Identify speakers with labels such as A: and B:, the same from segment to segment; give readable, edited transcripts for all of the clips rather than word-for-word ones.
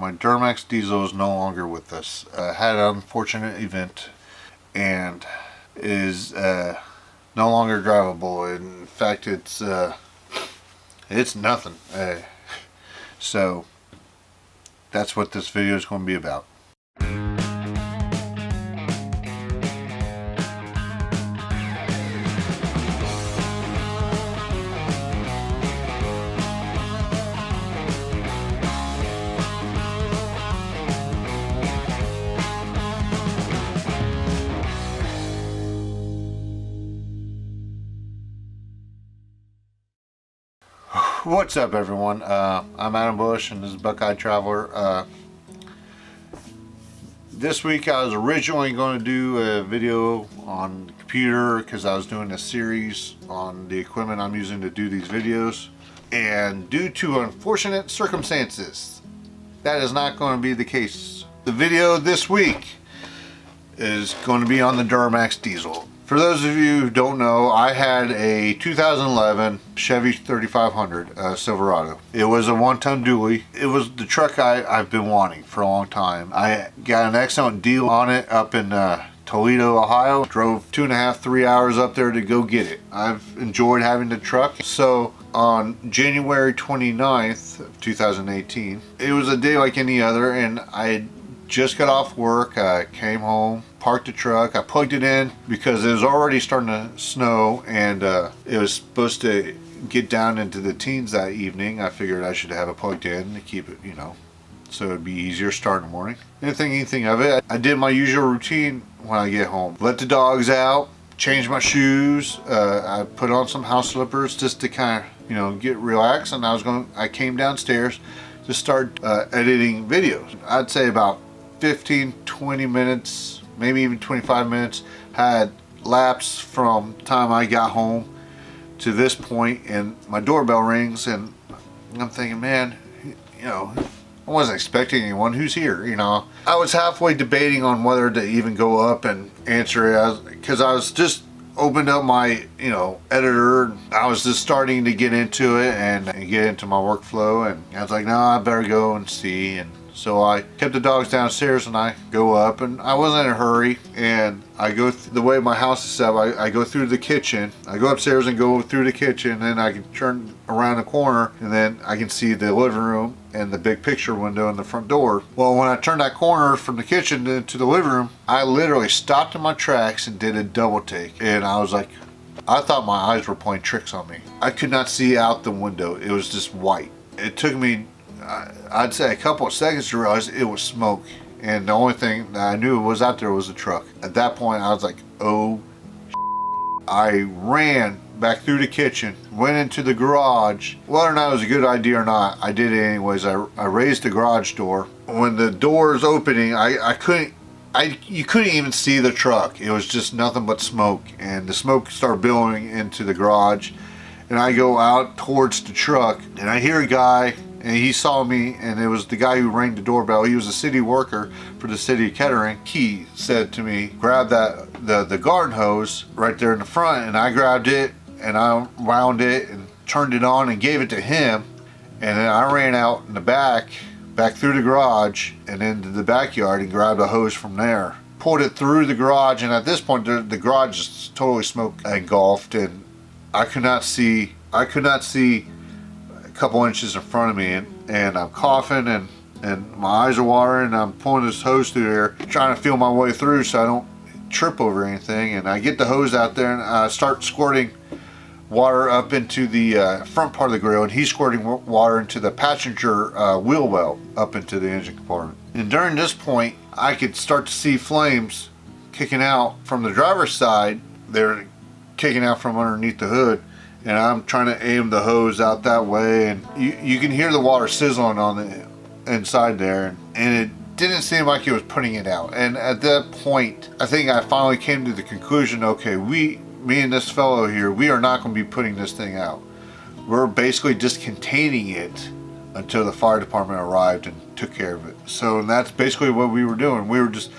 A: My Duramax diesel is no longer with us. Had an unfortunate event and is no longer drivable. In fact, it's nothing. So that's what this video is going to be about. What's up, everyone? I'm Adam Bush and this is Buckeye Traveler. This week I was originally going to do a video on the computer because I was doing a series on the equipment I'm using to do these videos, and due to unfortunate circumstances that is not going to be the case. The video this week is going to be on the Duramax diesel. For those of you who don't know, I had a 2011 Chevy 3500 Silverado. It was a one-ton dually. It was the truck I've been wanting for a long time. I got an excellent deal on it up in Toledo, Ohio. Drove 2.5–3 hours up there to go get it. I've enjoyed having the truck. So on January 29th of 2018, it was a day like any other, and I just got off work. I came home, parked the truck, I plugged it in because it was already starting to snow, and it was supposed to get down into the teens that evening. I figured I should have it plugged in to keep it, so it'd be easier start in the morning. Didn't think anything of it. I did my usual routine when I get home. Let the dogs out, change my shoes, I put on some house slippers just to kind of, get relaxed, and I came downstairs to start editing videos. I'd say about 15–20 minutes, maybe even 25 minutes had lapsed from the time I got home to this point, and my doorbell rings, and I'm thinking, man, I wasn't expecting anyone. Who's here? I was halfway debating on whether to even go up and answer it because I was just opened up my editor. I was just starting to get into it and get into my workflow, and I was like, no, I better go and see. And so I kept the dogs downstairs and I go up, and I wasn't in a hurry, and I go the way my house is set up. I go through the kitchen. I go upstairs and go through the kitchen, and then I can turn around the corner, and then I can see the living room and the big picture window in the front door. Well, when I turned that corner from the kitchen to the living room, I literally stopped in my tracks and did a double take, and I was like, I thought my eyes were playing tricks on me. I could not see out the window. It was just white. It took me, I'd say, a couple of seconds to realize it was smoke, and the only thing that I knew was out there was a truck. At that point, I was like, oh, I ran back through the kitchen, went into the garage. Whether or not it was a good idea or not, I did it anyways. I raised the garage door. When the door is opening, you couldn't even see the truck. It was just nothing but smoke, and the smoke started billowing into the garage, and I go out towards the truck, and I hear a guy, and he saw me, and it was the guy who rang the doorbell. He was a city worker for the city of Kettering. He said to me, grab the garden hose right there in the front, and I grabbed it, and I wound it and turned it on and gave it to him, and then I ran out in the back through the garage and into the backyard and grabbed a hose from there. Pulled it through the garage, and at this point the garage is totally smoke engulfed, and I could not see a couple inches in front of me, and I'm coughing, and my eyes are watering, and I'm pulling this hose through there, trying to feel my way through so I don't trip over anything. And I get the hose out there, and I start squirting water up into the front part of the grill, and he's squirting water into the passenger wheel well up into the engine compartment. And during this point, I could start to see flames kicking out from the driver's side. They're kicking out from underneath the hood, and I'm trying to aim the hose out that way, and you can hear the water sizzling on the inside there, and it didn't seem like it was putting it out. And at that point, I think I finally came to the conclusion, okay, me and this fellow here, we are not going to be putting this thing out. We're basically just containing it until the fire department arrived and took care of it. So that's basically what we were doing. We were just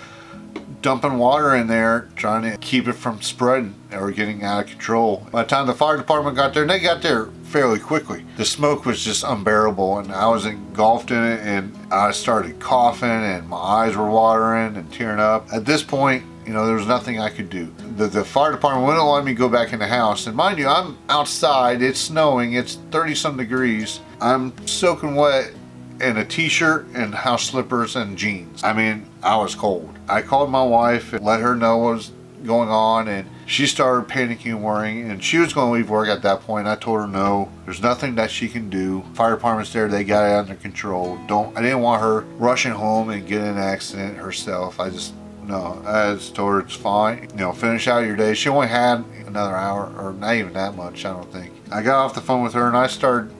A: dumping water in there, trying to keep it from spreading or getting out of control. By the time the fire department got there, and they got there fairly quickly, the smoke was just unbearable, and I was engulfed in it, and I started coughing, and my eyes were watering and tearing up. At this point, you know, there was nothing I could do. The fire department wouldn't let me go back in the house. And mind you, I'm outside, it's snowing, it's 30-some degrees. I'm soaking wet in a t-shirt and house slippers and jeans. I mean, I was cold. I called my wife and let her know what was going on, and she started panicking and worrying, and she was going to leave work at that point. I told her no, there's nothing that she can do. Fire department's there, they got it under control. I didn't want her rushing home and getting in an accident herself. I just told her it's fine. You know, finish out your day. She only had another hour, or not even that much, I don't think. I got off the phone with her and I started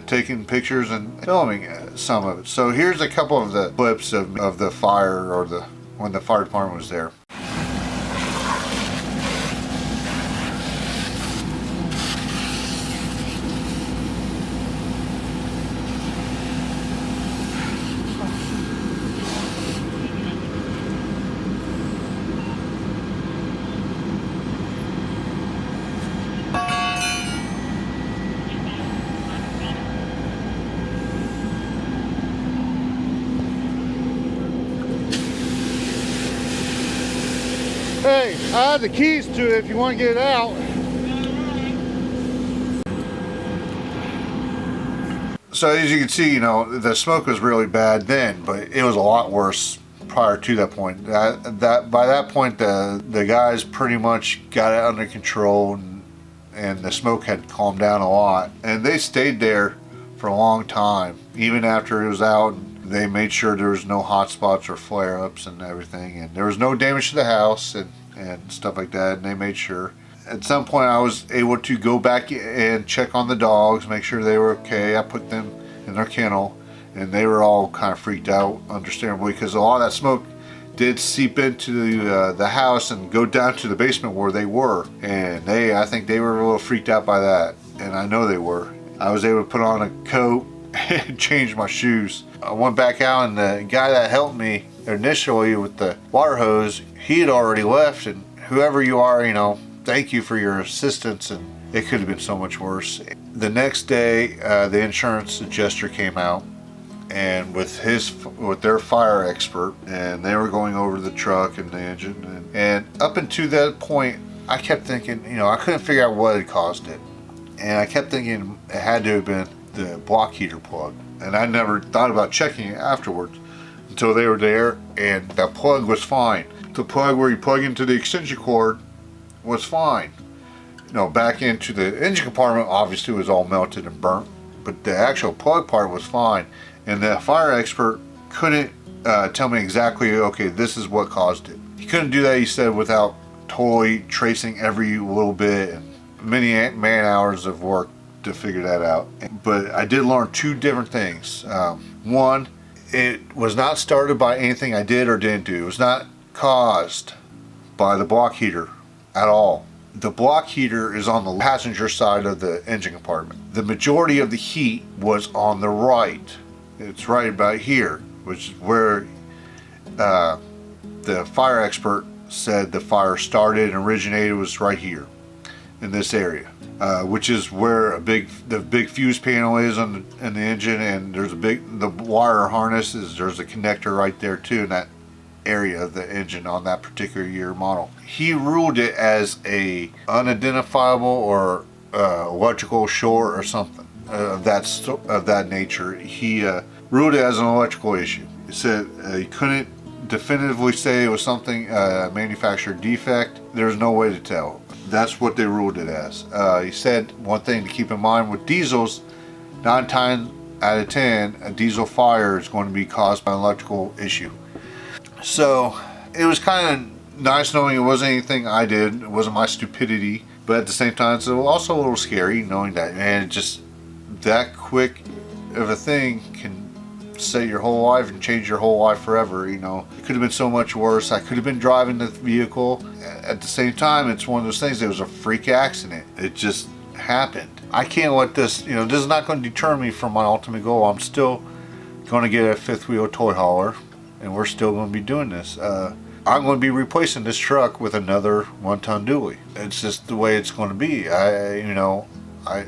A: taking pictures and filming some of it. So here's a couple of the clips of the fire, or when the fire department was there. Hey, I have the keys to it if you want to get it out. So as you can see, you know, the smoke was really bad then, but it was a lot worse prior to that point. By that point, the guys pretty much got it under control, and the smoke had calmed down a lot. And they stayed there for a long time, even after it was out. They made sure there was no hot spots or flare-ups and everything, and there was no damage to the house and stuff like that, and they made sure. At some point I was able to go back and check on the dogs, make sure they were okay. I put them in their kennel, and they were all kind of freaked out, understandably, because a lot of that smoke did seep into the house and go down to the basement where they were, and I think they were a little freaked out by that, and I know they were. I was able to put on a coat and change my shoes. I went back out, and the guy that helped me initially with the water hose, he had already left, and whoever you are, you know, thank you for your assistance, and it could have been so much worse. The next day, the insurance adjuster came out, and with their fire expert, and they were going over the truck and the engine, and up until that point, I kept thinking, you know, I couldn't figure out what had caused it, and I kept thinking it had to have been the block heater plug, and I never thought about checking it afterwards until they were there, and that plug was fine. The plug where you plug into the extension cord was fine. You know, back into the engine compartment obviously was all melted and burnt, but the actual plug part was fine, and the fire expert couldn't tell me exactly, okay, this is what caused it. He couldn't do that, he said, without totally tracing every little bit, and many man hours of work to figure that out. But I did learn two different things. One, it was not started by anything I did or didn't do. It was not caused by the block heater at all. The block heater is on the passenger side of the engine compartment. The majority of the heat was on the right. It's right about here, which is where the fire expert said the fire started and originated, was right here in this area. Which is where the big fuse panel is in the engine, and there's the wire harness there's a connector right there too in that area of the engine on that particular year model. He ruled it as a unidentifiable or electrical short or something of that nature. He ruled it as an electrical issue. He said he couldn't definitively say it was something manufacturer defect. There's no way to tell. That's what they ruled it as. He said one thing to keep in mind with diesels, 9 times out of 10, a diesel fire is going to be caused by an electrical issue. So it was kind of nice knowing it wasn't anything I did, it wasn't my stupidity, but at the same time it's also a little scary knowing that, man, just that quick of a thing can set your whole life and change your whole life forever. You know, it could have been so much worse. I could have been driving the vehicle. At the same time, it's one of those things, it was a freak accident. It just happened. I can't let this, you know, this is not going to deter me from my ultimate goal. I'm still going to get a fifth wheel toy hauler, and we're still going to be doing this. I'm going to be replacing this truck with another 1-ton dually. It's just the way it's going to be. I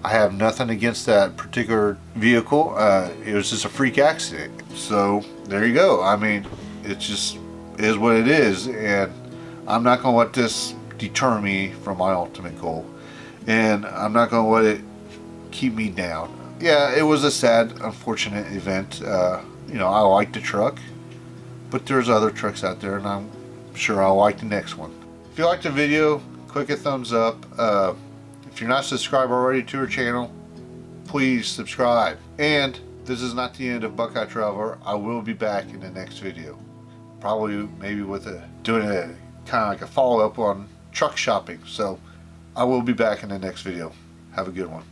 A: have nothing against that particular vehicle. It was just a freak accident. So there you go. I mean, it just is what it is, and I'm not going to let this deter me from my ultimate goal, and I'm not going to let it keep me down. Yeah, it was a sad, unfortunate event. I like the truck, but there's other trucks out there, and I'm sure I'll like the next one. If you liked the video, click a thumbs up. If you're not subscribed already to our channel, please subscribe. And this is not the end of Buckeye Traveler. I will be back in the next video. Probably maybe doing a kind of like a follow-up on truck shopping. So I will be back in the next video. Have a good one.